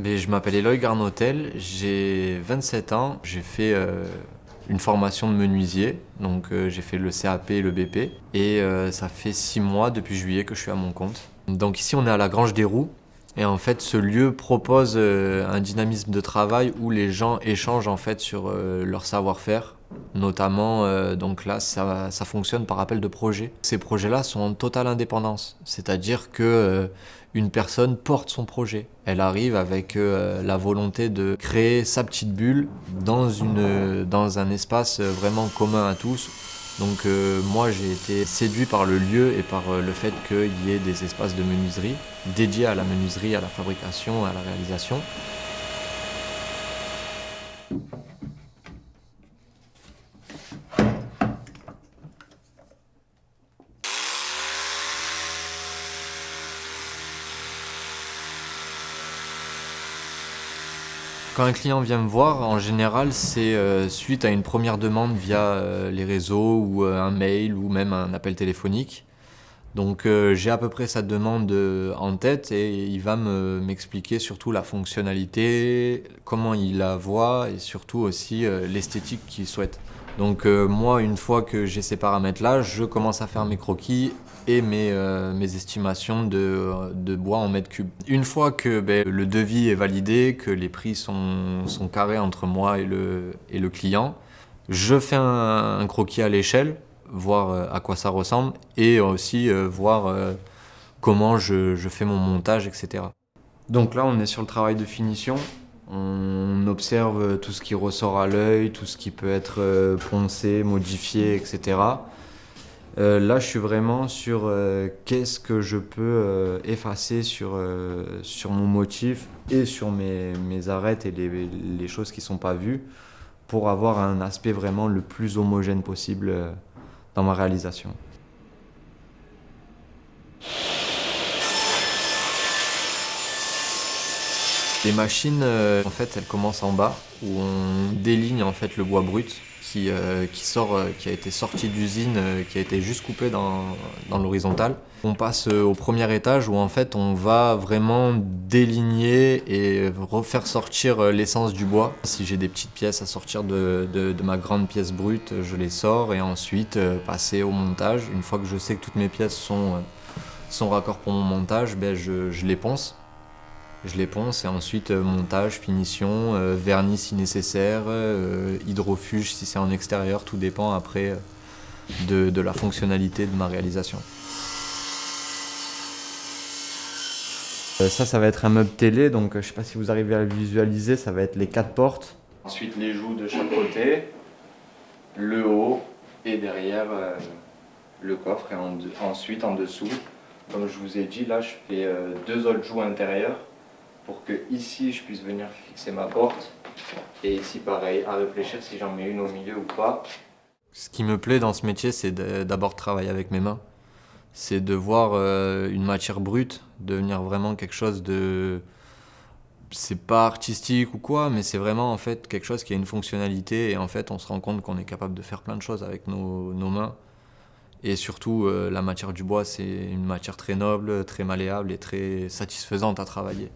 Mais je m'appelle Eloy Garnotel, j'ai 27 ans, j'ai fait une formation de menuisier, donc j'ai fait le CAP et le BP, et ça fait 6 mois depuis juillet que je suis à mon compte. Donc ici on est à la Grange des Roues, et en fait ce lieu propose un dynamisme de travail où les gens échangent en fait sur leur savoir-faire. Notamment, donc là, ça fonctionne par appel de projet. Ces projets-là sont en totale indépendance, c'est-à-dire que une personne porte son projet. Elle arrive avec la volonté de créer sa petite bulle dans un espace vraiment commun à tous. Donc moi j'ai été séduit par le lieu et par le fait qu'il y ait des espaces de menuiserie dédiés à la menuiserie, à la fabrication, à la réalisation. Quand un client vient me voir, en général, c'est suite à une première demande via les réseaux ou un mail ou même un appel téléphonique. Donc j'ai à peu près sa demande en tête et il va m'expliquer surtout la fonctionnalité, comment il la voit et surtout aussi l'esthétique qu'il souhaite. Donc moi, une fois que j'ai ces paramètres-là, je commence à faire mes croquis et mes estimations de bois en mètres cubes. Une fois que le devis est validé, que les prix sont carrés entre moi et le client, je fais un croquis à l'échelle, voir à quoi ça ressemble et aussi voir comment je fais mon montage, etc. Donc là, on est sur le travail de finition. On observe tout ce qui ressort à l'œil, tout ce qui peut être poncé, modifié, etc. Là, je suis vraiment sur qu'est-ce que je peux effacer sur mon motif et sur mes arêtes et les choses qui ne sont pas vues pour avoir un aspect vraiment le plus homogène possible dans ma réalisation. Les machines, en fait, elles commencent en bas, où on déligne en fait le bois brut qui a été sorti d'usine, qui a été juste coupé dans l'horizontale. On passe au premier étage où en fait on va vraiment déligner et refaire sortir l'essence du bois. Si j'ai des petites pièces à sortir de ma grande pièce brute, je les sors et ensuite passer au montage. Une fois que je sais que toutes mes pièces sont raccord pour mon montage, je les ponce. Je les ponce et ensuite montage, finition, vernis si nécessaire, hydrofuge si c'est en extérieur, tout dépend après de la fonctionnalité de ma réalisation. Ça va être un meuble télé, donc je ne sais pas si vous arrivez à le visualiser, ça va être les 4 portes. Ensuite les joues de chaque côté, le haut et derrière le coffre et ensuite en dessous. Comme je vous ai dit, là je fais 2 autres joues intérieures pour que ici je puisse venir fixer ma porte et ici pareil, à réfléchir si j'en mets une au milieu ou pas. Ce qui me plaît dans ce métier, c'est d'abord travailler avec mes mains. C'est de voir une matière brute devenir vraiment quelque chose de... C'est pas artistique ou quoi, mais c'est vraiment en fait quelque chose qui a une fonctionnalité et en fait on se rend compte qu'on est capable de faire plein de choses avec nos mains. Et surtout, la matière du bois, c'est une matière très noble, très malléable et très satisfaisante à travailler.